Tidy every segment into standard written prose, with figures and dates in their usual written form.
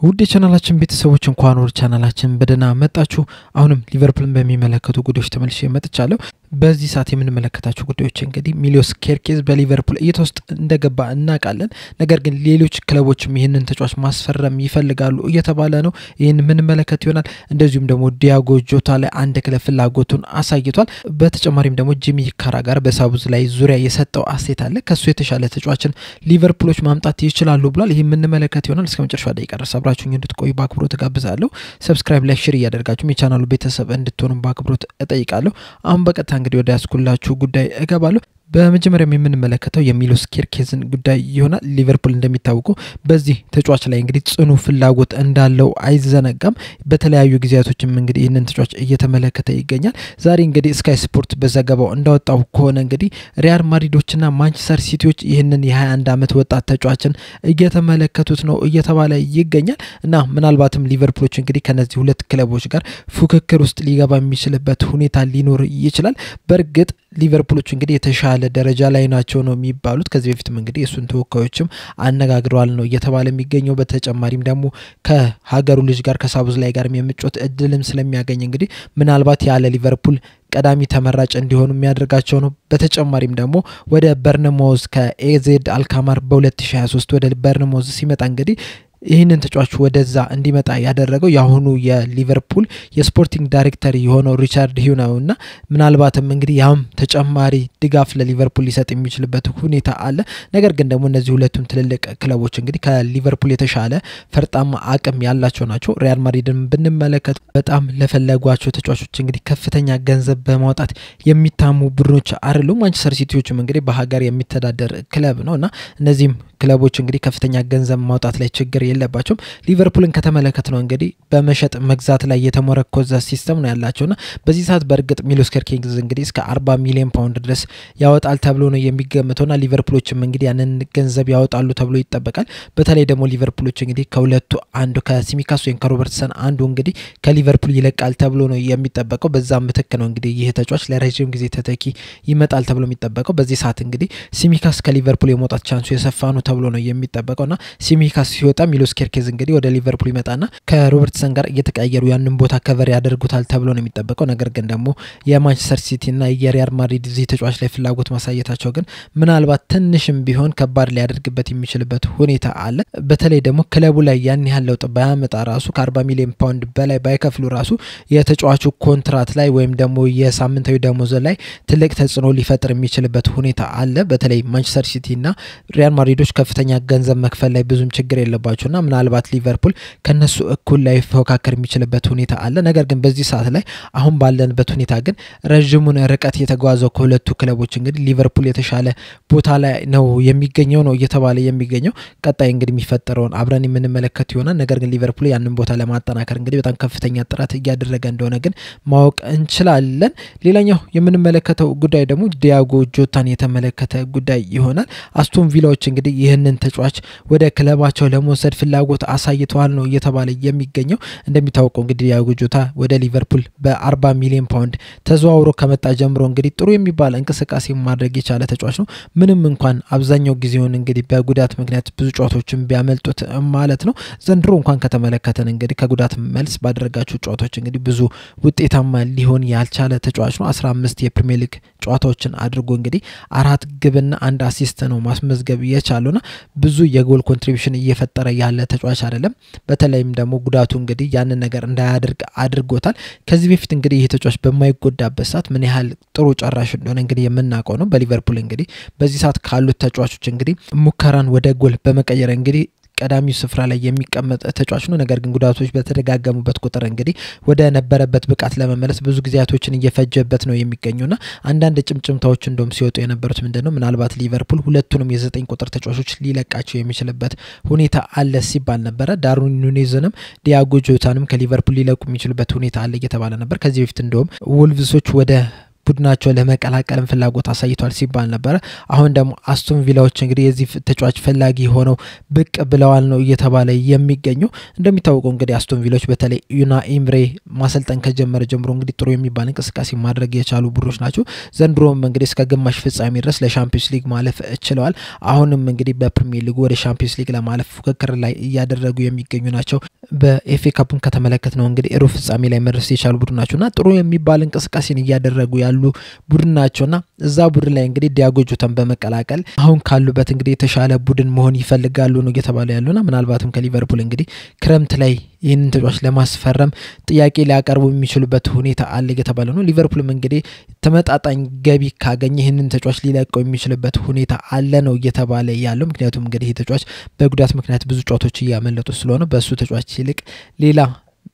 ውድ የቻናላችን ቤተሰቦች እንኳን ወደ ቻናላችን በደና መጣችሁ። አሁንም ሊቨርፑልን በሚመለከቱ ጉዳዮች ተመልሼ መጥቻለሁ። በዚህ ሰዓት የምንመለከታቸው ጉዳዮች እንግዲህ ሚሎስ ኬርኬዝ በሊቨርፑል እየተወስደ እንደገባ እናቃለን። ነገር ግን ሌሎች ክለቦችም ይሄንን ተጫዋች ማስፈረም ይፈልጋሉ እየተባለ ነው። ይሄን የምንመለከት ይሆናል። እንደዚሁም ደግሞ ዲያጎ ጆታ ላይ አንድ ክለብ ፍላጎቱን አሳይቷል። በተጨማሪም ደግሞ ጂሚ ካራጋር በሳቡዝ ላይ ዙሪያ የሰጠው አስተያየት አለ። ከሱ የተሻለ ተጫዋችን ሊቨርፑሎች ማምጣት ይችላሉ ብሏል። ይሄን የምንመለከት ይሆናል። እስከመጨረሻው ደቂቃ ድረስ አብራችሁኝ እንድትቆዩ በአክብሮት ጋብዛለሁ። ሰብስክራይብ ላይ ሼር እያደረጋችሁ የቻናሉ ቤተሰብ እንድትሆኑ በአክብሮት እጠይቃለሁ። አሁን በቀጥታ እንግዲህ ወደ ያስኩላችሁ ጉዳይ እገባለሁ። በመጀመሪያም የምንመለከተው የሚሎስ ኬርኬዝን ጉዳይ ይሆናል። ሊቨርፑል እንደሚታወቀው በዚህ ተጫዋች ላይ እንግዲህ ጽኑ ፍላጎት እንዳለው አይዘነጋም። በተለያዩ ጊዜያቶችም እንግዲህ ይህንን ተጫዋች እየተመለከተ ይገኛል። ዛሬ እንግዲህ ስካይ ስፖርት በዘገባው እንዳወጣው ከሆነ እንግዲህ ሪያል ማድሪዶችና ማንቸስተር ሲቲዎች ይህንን የ21 ዓመት ወጣት ተጫዋችን እየተመለከቱት ነው እየተባለ ይገኛል እና ምናልባትም ሊቨርፑሎች እንግዲህ ከነዚህ ሁለት ክለቦች ጋር ፉክክር ውስጥ ሊገባ የሚችልበት ሁኔታ ሊኖር ይችላል። በርግጥ ሊቨርፑሎች እንግዲህ የተሻለ ደረጃ ላይ ናቸው ነው የሚባሉት። ከዚህ በፊትም እንግዲህ እሱን ተወካዮችም አነጋግረዋል ነው እየተባለ የሚገኘው። በተጨማሪም ደግሞ ከሀገሩ ልጅ ጋር ከሳቡዝ ላይ ጋር የሚያመጫወት እድልም ስለሚያገኝ እንግዲህ ምናልባት ያለ ሊቨርፑል ቀዳሚ ተመራጭ እንዲሆኑ የሚያደርጋቸው ነው። በተጨማሪም ደግሞ ወደ በርነማውዝ ከኤዜድ አልካማር በ2023 ወደ በርነማውዝ ሲመጣ እንግዲህ ይህንን ተጫዋች ወደዛ እንዲመጣ ያደረገው ያሁኑ የሊቨርፑል የስፖርቲንግ ዳይሬክተር የሆነው ሪቻርድ ሂው ነውና ምናልባትም እንግዲህ ያም ተጨማሪ ድጋፍ ለሊቨርፑል ሊሰጥ የሚችልበት ሁኔታ አለ። ነገር ግን ደግሞ እነዚህ ሁለቱም ትልልቅ ክለቦች እንግዲህ ከሊቨርፑል የተሻለ ፈርጣማ አቅም ያላቸው ናቸው። ሪያል ማድሪድን ብንመለከት በጣም ለፈለጓቸው ተጫዋቾች እንግዲህ ከፍተኛ ገንዘብ በማውጣት የሚታሙ ቡድኖች አይደሉም። ማንቸስተር ሲቲዎችም እንግዲህ በሀገር የሚተዳደር ክለብ ነውና እነዚህም ክለቦች እንግዲህ ከፍተኛ ገንዘብ ማውጣት ላይ ችግር የለባቸውም። ሊቨርፑልን ከተመለከት ነው እንግዲህ በመሸጥ መግዛት ላይ የተመረኮዘ ሲስተም ነው ያላቸውና በዚህ ሰዓት በርግጥ ሚሎስ ኬርኬዝ እንግዲህ እስከ 40 ሚሊዮን ፓውንድ ድረስ ያወጣል ተብሎ ነው የሚገመተውና ሊቨርፑሎችም እንግዲህ ያንን ገንዘብ ያወጣሉ ተብሎ ይጠበቃል። በተለይ ደግሞ ሊቨርፑሎች እንግዲህ ከሁለቱ አንዱ ከሲሚካስ ወይም ከሮበርትሰን አንዱ እንግዲህ ከሊቨርፑል ይለቃል ተብሎ ነው የሚጠበቀው። በዛም ምትክ ነው እንግዲህ ይሄ ተጫዋች ለረጅም ጊዜ ተተኪ ይመጣል ተብሎ የሚጠበቀው። በዚህ ሰዓት እንግዲህ ሲሚካስ ከሊቨርፑል የመውጣት ቻንሱ የሰፋ ነው ተብሎ ነው የሚጠበቀውና ሲሚካስ ሲወጣ ሚሎስ ኬርኬዝ እንግዲህ ወደ ሊቨርፑል ይመጣና ከሮበርትሰን ጋር እየተቀያየሩ ያንን ቦታ ከቨር ያደርጉታል ተብሎ ነው የሚጠበቀው። ነገር ግን ደግሞ የማንቸስተር ሲቲና የሪያል ማድሪድ እዚህ ተጫዋች ላይ ፍላጎት ማሳየታቸው ግን ምናልባት ትንሽም ቢሆን ከባድ ሊያደርግበት የሚችልበት ሁኔታ አለ። በተለይ ደግሞ ክለቡ ላይ ያን ያህል ለውጥ ባያመጣ ራሱ ከ40 ሚሊዮን ፓውንድ በላይ ባይከፍሉ ራሱ የተጫዋቹ ኮንትራት ላይ ወይም ደግሞ የሳምንታዊ ደሞዝ ላይ ትልቅ ተጽዕኖ ሊፈጥር የሚችልበት ሁኔታ አለ። በተለይ ማንቸስተር ሲቲና ሪያል ማድሪዶች ከፍተኛ ገንዘብ መክፈል ላይ ብዙም ችግር የለባቸውና ምናልባት ሊቨርፑል ከነሱ እኩል ላይ ፎካከር የሚችልበት ሁኔታ አለ። ነገር ግን በዚህ ሰዓት ላይ አሁን ባለንበት ሁኔታ ግን ረጅሙን ርቀት የተጓዘው ከሁለቱ ክለቦች እንግዲህ ሊቨርፑል የተሻለ ቦታ ላይ ነው የሚገኘው ነው እየተባለ የሚገኘው። ቀጣይ እንግዲህ የሚፈጠረውን አብረን የምንመለከት ይሆናል። ነገር ግን ሊቨርፑል ያንን ቦታ ለማጠናከር እንግዲህ በጣም ከፍተኛ ጥረት እያደረገ እንደሆነ ግን ማወቅ እንችላለን። ሌላኛው የምንመለከተው ጉዳይ ደግሞ ዲያጎ ጆታን የተመለከተ ጉዳይ ይሆናል። አስቶን ቪላዎች እንግዲህ ይህንን ተጫዋች ወደ ክለባቸው ለመውሰድ ፍላጎት አሳይተዋል ነው እየተባለ የሚገኘው። እንደሚታወቀው እንግዲህ ዲያጎ ጆታ ወደ ሊቨርፑል በ40 ሚሊዮን ፓውንድ ተዘዋውሮ ከመጣ ጀምሮ እንግዲህ ጥሩ የሚባል እንቅስቃሴ ማድረግ የቻለ ተጫዋች ነው። ምንም እንኳን አብዛኛው ጊዜውን እንግዲህ በጉዳት ምክንያት ብዙ ጨዋታዎችን ቢያመልጡት ማለት ነው። ዘንድሮ እንኳን ከተመለከተን እንግዲህ ከጉዳት መልስ ባደረጋቸው ጨዋታዎች እንግዲህ ብዙ ውጤታማ ሊሆን ያልቻለ ተጫዋች ነው። 15 የፕሪሚየር ሊግ ጨዋታዎችን አድርጎ እንግዲህ 4 ግብና 1 አሲስት ነው ማስመዝገብ የቻለውና ብዙ የጎል ኮንትሪቢዩሽን እየፈጠረ ያለ ተጫዋች አይደለም። በተለይም ደግሞ ጉዳቱ እንግዲህ ያንን ነገር እንዳያደርግ አድርጎታል። ከዚህ በፊት እንግዲህ ይሄ ተጫዋች በማይጎዳበት ሰዓት ምን ያህል ጥሩ ጨራሽ እንደሆነ እንግዲህ የምናውቀው ነው። በሊቨርፑል እንግዲህ በዚህ ሰዓት ካሉት ተጫዋቾች እንግዲህ ሙከራን ወደ ጎል በመቀየር እንግዲህ ቀዳሚው ስፍራ ላይ የሚቀመጥ ተጫዋች ነው። ነገር ግን ጉዳቶች በተደጋገሙበት ቁጥር እንግዲህ ወደ ነበረበት ብቃት ለመመለስ ብዙ ጊዜያቶችን እየፈጀበት ነው የሚገኙና አንዳንድ ጭምጭምታዎች እንደውም ሲወጡ የነበሩት ምንድነው ምናልባት ሊቨርፑል ሁለቱንም የ9 ቁጥር ተጫዋቾች ሊለቃቸው የሚችልበት ሁኔታ አለ ሲባል ነበር። ዳርዊን ኑኔዝንም ዲያጎ ጆታንም ከሊቨርፑል ሊለቁ የሚችልበት ሁኔታ አለ እየተባለ ነበር። ከዚህ በፊት እንደውም ወልቭሶች ወደ ቡድናቸው ለመቀላቀልም ፍላጎት አሳይቷል ሲባል ነበር አሁን ደግሞ አስቶን ቪላዎች እንግዲህ የዚህ ተጫዋች ፈላጊ ሆነው ብቅ ብለዋል ነው እየተባለ የሚገኘው እንደሚታወቀው እንግዲህ አስቶን ቪላዎች በተለይ ዩና ኢምሬ ማሰልጠን ከጀመረ ጀምሮ እንግዲህ ጥሩ የሚባል እንቅስቃሴ ማድረግ የቻሉ ቡድኖች ናቸው ዘንድሮም እንግዲህ እስከ ግማሽ ፍጻሜ ድረስ ለሻምፒዮንስ ሊግ ማለፍ ችለዋል አሁንም እንግዲህ በፕሪሚየር ሊግ ወደ ሻምፒዮንስ ሊግ ለማለፍ ፉክክር ላይ ያደረጉ የሚገኙ ናቸው በኤፍኤ ካፕን ከተመለከትነው እንግዲህ ሩብ ፍጻሜ ላይ መድረስ የቻሉ ቡድኖች ናቸውና ጥሩ የሚባል እንቅስቃሴን ያደረጉ ያሉ ቡድን ናቸውና እዛ ቡድን ላይ እንግዲህ ዲያጎ ጆታን በመቀላቀል አሁን ካሉበት እንግዲህ የተሻለ ቡድን መሆን ይፈልጋሉ ነው እየተባለ ያሉና ምናልባትም ከሊቨርፑል እንግዲህ ክረምት ላይ ይህንን ተጫዋች ለማስፈረም ጥያቄ ሊያቀርቡ የሚችሉበት ሁኔታ አለ እየተባለ ነው ሊቨርፑልም እንግዲህ ተመጣጣኝ ገቢ ካገኘ ይህንን ተጫዋች ሊለቀው የሚችልበት ሁኔታ አለ ነው እየተባለ ያለው ምክንያቱም እንግዲህ ተጫዋች በጉዳት ምክንያት ብዙ ጨዋታዎች ያመለጡ ስለሆነ በሱ ተጫዋች ይልቅ ሌላ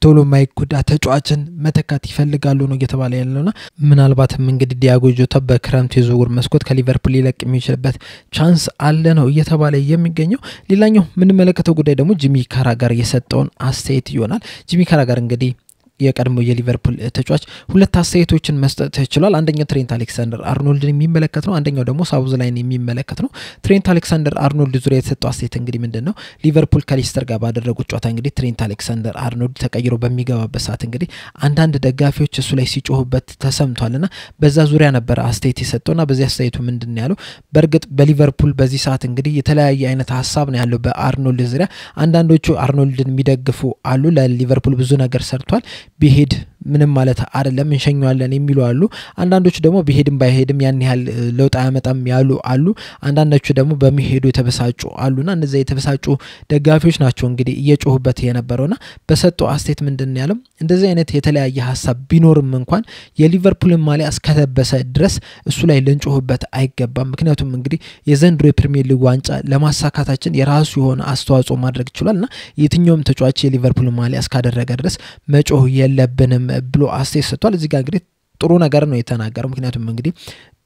ቶሎ ማይጎዳ ተጫዋችን መተካት ይፈልጋሉ ነው እየተባለ ያለውና ምናልባትም እንግዲህ ዲያጎ ጆታ በክረምት የዝውውር መስኮት ከሊቨርፑል ሊለቅ የሚችልበት ቻንስ አለ ነው እየተባለ የሚገኘው ሌላኛው ምን መለከተው ጉዳይ ደግሞ ጂሚ ካራጋር የሰጠውን አስተያየት ይሆናል ጂሚ ካራጋር እንግዲህ የቀድሞ የሊቨርፑል ተጫዋች ሁለት አስተያየቶችን መስጠት ይችላል አንደኛው ትሬንት አሌክሳንደር አርኖልድን የሚመለከት ነው አንደኛው ደግሞ ሳውዝላይን የሚመለከት ነው ትሬንት አሌክሳንደር አርኖልድ ዙሪያ የተሰጠው አስተያየት እንግዲህ ምንድነው ሊቨርፑል ከሊስተር ጋር ባደረጉት ጨዋታ እንግዲህ ትሬንት አሌክሳንደር አርኖልድ ተቀይሮ በሚገባበት ሰዓት እንግዲህ አንዳንድ ደጋፊዎች እሱ ላይ ሲጮሁበት ተሰምቷልና በዛ ዙሪያ ነበር አስተያየት የሰጠውና በዚህ አስተያየቱ ምንድነው ያለው በርግጥ በሊቨርፑል በዚህ ሰዓት እንግዲህ የተለያየ አይነት ሐሳብ ነው ያለው በአርኖልድ ዙሪያ አንዳንዶቹ አርኖልድን የሚደግፉ አሉ ለሊቨርፑል ብዙ ነገር ሰርቷል ቢሄድ ምንም ማለት አይደለም እንሸኛዋለን የሚሉ አሉ አንዳንዶቹ ደግሞ ቢሄድም ባይሄድም ያን ያህል ለውጥ አያመጣም ያሉ አሉ አንዳንዶቹ ደግሞ በሚሄዱ የተበሳጩ አሉና እነዛ የተበሳጩ ደጋፊዎች ናቸው እንግዲህ እየጮሁበት የነበረውና በሰጠው አስተያየት ምንድነው ያለው እንደዚህ አይነት የተለያየ ሐሳብ ቢኖርም እንኳን የሊቨርፑልን ማሊያ እስከተበሰ ድረስ እሱ ላይ ልንጮህበት አይገባም ምክንያቱም እንግዲህ የዘንድሮ የፕሪሚየር ሊግ ዋንጫ ለማሳካታችን የራሱ የሆነ አስተዋጽኦ ማድረግ ይችላልና የትኛውም ተጫዋች የሊቨርፑልን ማሊያ እስካደረገ ድረስ መጮህ የለብንም ብሎ አስተያየት ሰጥቷል እዚህ ጋር እንግዲህ ጥሩ ነገር ነው የተናገረው ምክንያቱም እንግዲህ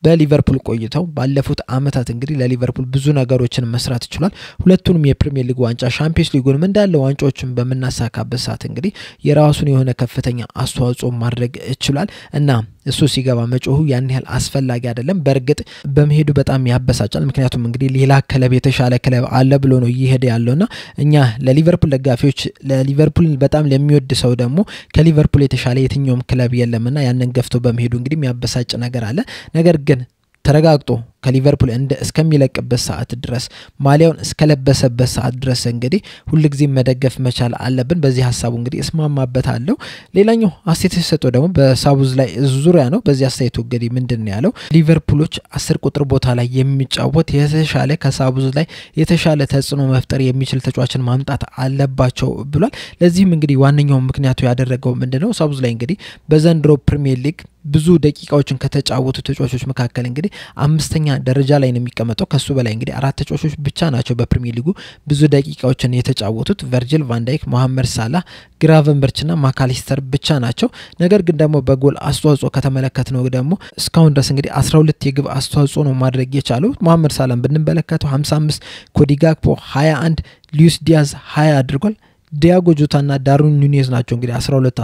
በሊቨርፑል ቆይተው ባለፉት አመታት እንግዲህ ለሊቨርፑል ብዙ ነገሮችን መስራት ይችላል ሁለቱንም የፕሪሚየር ሊግ ዋንጫ ሻምፒዮንስ ሊጉንም እንዳለ ዋንጫዎችን በመናሳካበት ሰዓት እንግዲህ የራሱን የሆነ ከፍተኛ አስተዋጽኦ ማድረግ ይችላል እና እሱ ሲገባ መጮሁ ያን ያህል አስፈላጊ አይደለም በርግጥ በመሄዱ በጣም ያበሳጫል ምክንያቱም እንግዲህ ሌላ ክለብ የተሻለ ክለብ አለ ብሎ ነው ይሄድ ያለውና እኛ ለሊቨርፑል ደጋፊዎች ለሊቨርፑል በጣም ለሚወድ ሰው ደግሞ ከሊቨርፑል የተሻለ የትኛውም ክለብ የለምና ያንን ገፍቶ በመሄዱ እንግዲህ የሚያበሳጭ ነገር አለ ነገር ግን ተረጋግጦ ከሊቨርፑል እንደ እስከሚለቅበት ሰዓት ድረስ ማሊያውን እስከለበሰበት ሰዓት ድረስ እንግዲህ ሁሉ ጊዜ መደገፍ መቻል አለብን በዚህ ሐሳቡ እንግዲህ እስማማበታለሁ ሌላኛው አስተያየት የሰጠው ደግሞ በሳቡዝ ላይ ዙሪያ ነው በዚህ አስተያየቱ እንግዲህ ምንድነው ያለው ሊቨርፑሎች 10 ቁጥር ቦታ ላይ የሚጫወት የተሻለ ከሳቡዝ ላይ የተሻለ ተጽዕኖ መፍጠር የሚችል ተጫዋችን ማምጣት አለባቸው ብሏል ለዚህም እንግዲህ ዋነኛው ምክንያቱ ያደረገው ምንድነው ሳቡዝ ላይ እንግዲህ በዘንድሮ ፕሪሚየር ሊግ ብዙ ደቂቃዎችን ከተጫወቱ ተጫዋቾች መካከል እንግዲህ አምስተኛ ደረጃ ላይ ነው የሚቀመጠው ከሱ በላይ እንግዲህ አራት ተጫዋቾች ብቻ ናቸው በፕሪሚየር ሊጉ ብዙ ደቂቃዎችን የተጫወቱት ቨርጂል ቫን ዳይክ መሐመድ ሳላህ ግራቨንበርችና ማካሊስተር ብቻ ናቸው ነገር ግን ደግሞ በጎል አስተዋጽኦ ከተመለከትነው ደግሞ እስካሁን ድረስ እንግዲህ 12 የግብ አስተዋጽኦ ነው ማድረግ የቻለው መሐመድ ሳላህን ብንመለከተው 55 ኮዲ ጋክፖ 21 ሉዊስ ዲያዝ 20 አድርጓል ዲያጎ ጆታና ዳርዊን ኑኔዝ ናቸው እንግዲህ 12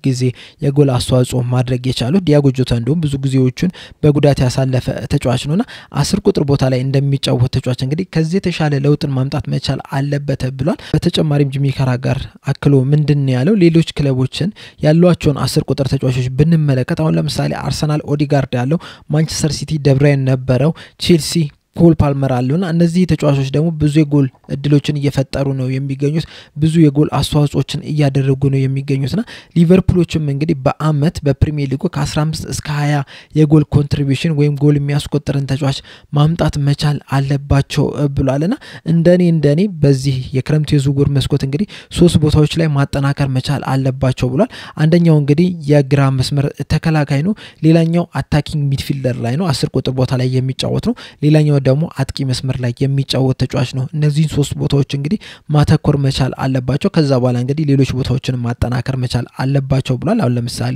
ጊዜ የጎል አስተዋጽኦ ማድረግ የቻሉት ዲያጎ ጆታ እንደውም ብዙ ጊዜዎችን በጉዳት ያሳለፈ ተጫዋች ነውና 10 ቁጥር ቦታ ላይ እንደሚጫወት ተጫዋች እንግዲህ ከዚህ የተሻለ ለውጥን ማምጣት መቻል አለበት ብሏል በተጨማሪም ጂሚ ካራጋር አክሎ ምንድነው ያለው ሌሎች ክለቦችን ያሏቸውን 10 ቁጥር ተጫዋቾች ብንመለከት አሁን ለምሳሌ አርሰናል ኦዲጋርድ ያለው ማንቸስተር ሲቲ ደብራይን ነበረው ቼልሲ ኮል ፓልመር አለውና እነዚህ ተጫዋቾች ደግሞ ብዙ የጎል እድሎችን እየፈጠሩ ነው የሚገኙት ብዙ የጎል አስተዋጽኦችን እያደረጉ ነው የሚገኙትና ሊቨርፑሎችም እንግዲህ በአመት በፕሪሚየር ሊጉ ከ15 እስከ 20 የጎል ኮንትሪቢዩሽን ወይም ጎል የሚያስቆጥርን ተጫዋች ማምጣት መቻል አለባቸው ብሏልና እንደኔ በዚህ የክረምት የዝውውር መስኮት እንግዲህ 3 ቦታዎች ላይ ማጠናከር መቻል አለባቸው ብሏል አንደኛው እንግዲህ የግራ መስመር ተከላካይ ነው ሌላኛው አታኪንግ ሚድፊልደር ላይ ነው 10 ቁጥር ቦታ ላይ የሚጫወት ነው ሌላኛው ደግሞ አጥቂ መስመር ላይ የሚጫወት ተጫዋች ነው እነዚህ 3 ቦታዎች እንግዲህ ማተኮር መቻል አለባቸው ከዛ በኋላ እንግዲህ ሌሎች ቦታዎችን ማጠናከር መቻል አለባቸው ብሏል አሁን ለምሳሌ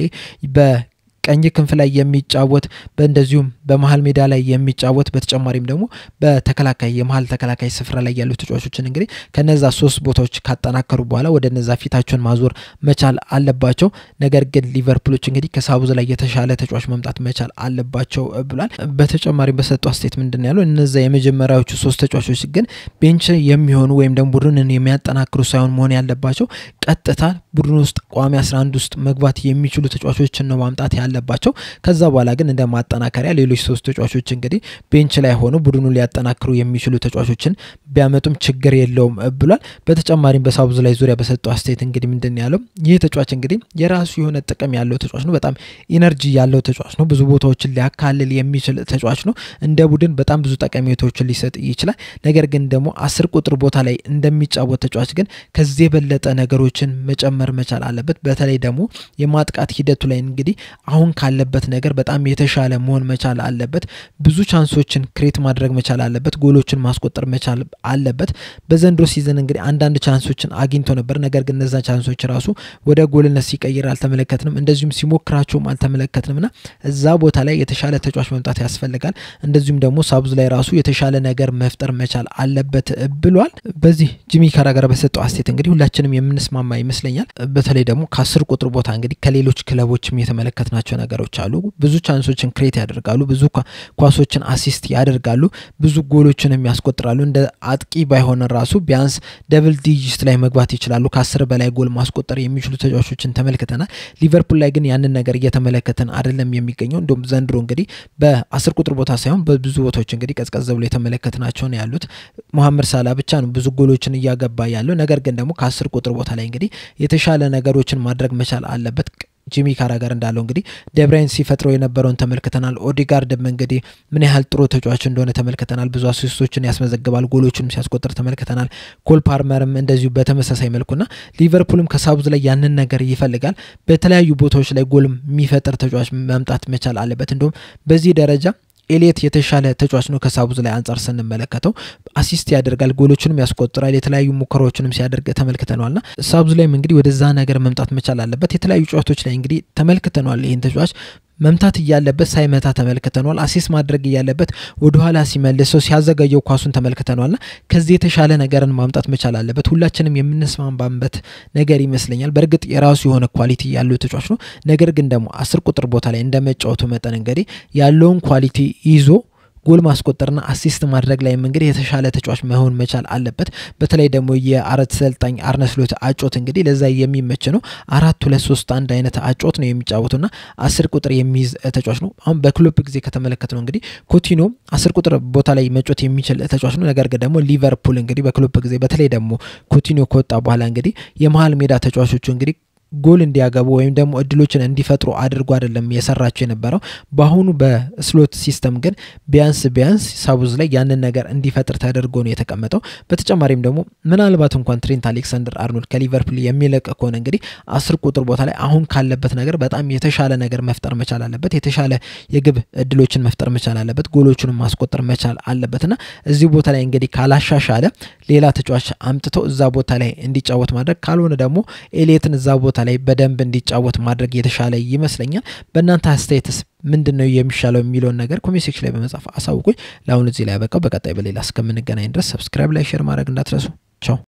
በቀኝ ክንፍ ላይ የሚጫወት በእንደዚሁም በመሃል ሜዳ ላይ የሚጫወት በተጨማሪም ደግሞ በተከላካይ የመሃል ተከላካይ ስፍራ ላይ ያሉ ተጫዋቾችን እንግዲህ ከነዛ 3 ቦታዎች ካጠናከሩ በኋላ ወደ ነዛ ፊታቸውን ማዞር መቻል አለባቸው ነገር ግን ሊቨርፑሎች እንግዲህ ከሳውዝ ላይ የተሻለ ተጫዋች መምጣት መቻል አለባቸው ብሏል በተጨማሪም በሰጡ አስተያየት ምንድነው ያለው እነዛ የመጀመሪያዎቹ 3 ተጫዋቾች ግን ቤንች የሚሆኑ ወይም ደግሞ ቡድንን የሚያጠናክሩ ሳይሆን መሆን ያለባቸው ቀጥታ ቡድን ውስጥ ቋሚ 11 ውስጥ መግባት የሚችሉ ተጫዋቾችን ነው ማምጣት ያለባቸው ከዛ በኋላ ግን እንደ ማጠናከሪያ ሌሎች 3 ተጫዋቾች እንግዲህ ቤንች ላይ ሆኖ ቡድኑን ሊያጠናክሩ የሚችሉ ተጫዋቾችን ቢያመጡም ችግር የለውም ብሏል በተጨማሪም በሳውዝ ላይ ዙሪያ በሰጠው አስተያየት እንግዲህ ምንድነው ያለው ይህ ተጫዋች እንግዲህ የራሱ የሆነ ጥቅም ያለው ተጫዋች ነው በጣም ኢነርጂ ያለው ተጫዋች ነው ብዙ ቦታዎችን ሊያካልል የሚችል ተጫዋች ነው እንደ ቡድን በጣም ብዙ ጠቀሜታዎችን ሊሰጥ ይችላል ነገር ግን ደግሞ 10 ቁጥር ቦታ ላይ እንደሚጫወት ተጫዋች ግን ከዚህ የበለጠ ነገሮችን መጨመር መቻል አለበት በተለይ ደግሞ የማጥቃት ሂደቱ ላይ እንግዲህ አሁን ካለበት ነገር በጣም የተሻለ መሆን መቻል አለበት ብዙ ቻንሶችን ክሬት ማድረግ መቻል አለበት ጎሎችን ማስቆጠር መቻል አለበት በዘንድሮ ሲዝን እንግዲህ አንዳንድ ቻንሶችን አግኝቶ ነበር ነገር ግን እነዛ ቻንሶች ራሱ ወደ ጎልነት ሲቀየር አልተመለከትንም እንደዚሁም ሲሞክራቸውም አልተመለከትንምና እዛ ቦታ ላይ የተሻለ ተጫዋች መምጣት ያስፈልጋል እንደዚሁም ደግሞ ሳውዝ ላይ ራሱ የተሻለ ነገር መፍጠር መቻል አለበት ብሏል በዚህ ጂሚ ካራጋር በሰጠው አስተያየት እንግዲህ ሁላችንም የምንስማማ ይመስለኛል በተለይ ደግሞ ከ10 ቁጥር ቦታ እንግዲህ ከሌሎች ክለቦችም የተመለከትናቸው ነገሮች አሉ ብዙ ቻንሶችን ክሬት ያደርጋሉ ብዙ ኳሶችን አሲስት ያደርጋሉ ብዙ ጎሎችንም ያስቆጥራሉ እንደ አጥቂ ባይሆን ራሱ ቢያንስ ደብል ዲጂት ላይ መግባት ይችላሉ ከ10 በላይ ጎል ማስቆጠር የሚችሉ ተጫዋቾችን ተመልክተናል ሊቨርፑል ላይ ግን ያንን ነገር እየተመለከተን አይደለም የሚገኘው እንደውም ዘንድሮ እንግዲህ በ10 ቁጥር ቦታ ሳይሆን በብዙ ቦታዎች እንግዲህ ቀዝቀዝ ብሎ የተመለከትናቸው ነው ያሉት መሐመድ ሳላ ብቻ ነው ብዙ ጎሎችን ያገባ ያለው ነገር ግን ደግሞ ከ10 ቁጥር ቦታ ላይ እንግዲህ የተሻለ ነገሮችን ማድረግ መቻል አለበት ጂሚ ካራጋር እንዳለው እንግዲህ ደብራይን ሲፈጥረው የነበረውን ተመልክተናል ኦዲጋርድም እንግዲህ ምን ያህል ጥሩ ተጫዋች እንደሆነ ተመልክተናል ብዙ አሲስቶችን ያስመዘግባል ጎሎችንም ሲያስቆጥር ተመልክተናል ኮል ፓርመርም እንደዚሁ በተመሳሳይ መልኩና ሊቨርፑልም ከሳውዝ ላይ ያንን ነገር ይፈልጋል በተለያዩ ቦታዎች ላይ ጎል የሚፈጥር ተጫዋች መምጣት መቻል አለበት እንደውም በዚህ ደረጃ ኤሊየት የተሻለ ተጫዋች ነው ከሳውዝ ላይ አንፃር ስንመለከተው አሲስት ያደርጋል ጎሎችንም ያስቆጥራል የተለያዩ ሙከራዎችንም ሲያደርግ ተመልክተናልና ሳውዝ ላይ እንግዲህ ወደዛ ነገር መምጣት መቻል አለበት የተለያዩ ጨዋታዎች ላይ እንግዲህ ተመልክተናል ይሄን ተጫዋች መምታት ያለበት ሳይመታ ተመልክተናል አሲስ ማድረግ ያለበት ወደ ኋላ ሲመልሰው ሲያዘጋየው ኳሱን ተመልክተናልና ከዚህ የተሻለ ነገርን ማምጣት መቻል አለበት ሁላችንም የምንስማማበት ነገር ይመስለኛል በርግጥ የራሱ የሆነ ኳሊቲ ያለው ተጫዋች ነው ነገር ግን ደግሞ 10 ቁጥር ቦታ ላይ እንደመጫወቱ መጠን እንግዲህ ያለውን ኳሊቲ ይዞ ጎል ማስቆጠርና አሲስት ማድረግ ላይ እንግዲህ የተሻለ ተጫዋች መሆን መቻል አለበት በተለይ ደግሞ የአራት ሰልጣኝ አርነ ስሎት አጮት እንግዲህ ለዛ የሚመች ነው 4-2-3-1 አይነት አጮት ነው የሚጫወቱና 10 ቁጥር የሚይዝ ተጫዋች ነው አሁን በክሎፕ ጊዜ ከተመለከተነው እንግዲህ ኮቲኖ 10 ቁጥር ቦታ ላይ መጫወት የሚችል ተጫዋች ነው ነገር ግን ደግሞ ሊቨርፑል እንግዲህ በክሎፕ ጊዜ በተለይ ደግሞ ኮቲኖ ከወጣ በኋላ እንግዲህ የመሃል ሜዳ ተጫዋቾቹ እንግዲህ ጎል እንዲያገቡ ወይም ደግሞ እድሎችን እንዲፈጥሩ አድርጎ አይደለም የሰራቸው የነበረው በአሁኑ በስሎት ሲስተም ግን ቢያንስ ሳውዝ ላይ ያንን ነገር እንዲፈጥር ተደርጎ ነው የተቀመጠው በተጨማሪም ደግሞ ምናልባት እንኳን ትሬንት አሌክሳንደር አርኖልድ ከሊቨርፑል የሚለቅ ከሆነ እንግዲህ 10 ቁጥር ቦታ ላይ አሁን ካለበት ነገር በጣም የተሻለ ነገር መፍጠር መቻል አለበት የተሻለ የግብ እድሎችን መፍጠር መቻል አለበት ጎሎቹን ማስቆጠር መቻል አለበትና እዚህ ቦታ ላይ እንግዲህ ካላሻሻለ ሌላ ተጫዋች አምጥተው እዛ ቦታ ላይ እንዲጫወት ማድረግ ካልሆነ ደግሞ ኤሊየትን እዛ ቦታ ላይ በደንብ እንዲጫወት ማድረግ የተሻለ ይመስለኛል በእናንተ አስተያየትስ ምንድነው የሚሻለው የሚለው ነገር ኮሜንት ሴክሽን ላይ በመጻፍ አሳውቁኝ ለአሁን እዚህ ላይ ያበቃው በቀጣይ በሌላ እስከምንገናኝ ድረስ ሰብስክራይብ ላይ ሼር ማድረግ እንዳትረሱ ቻው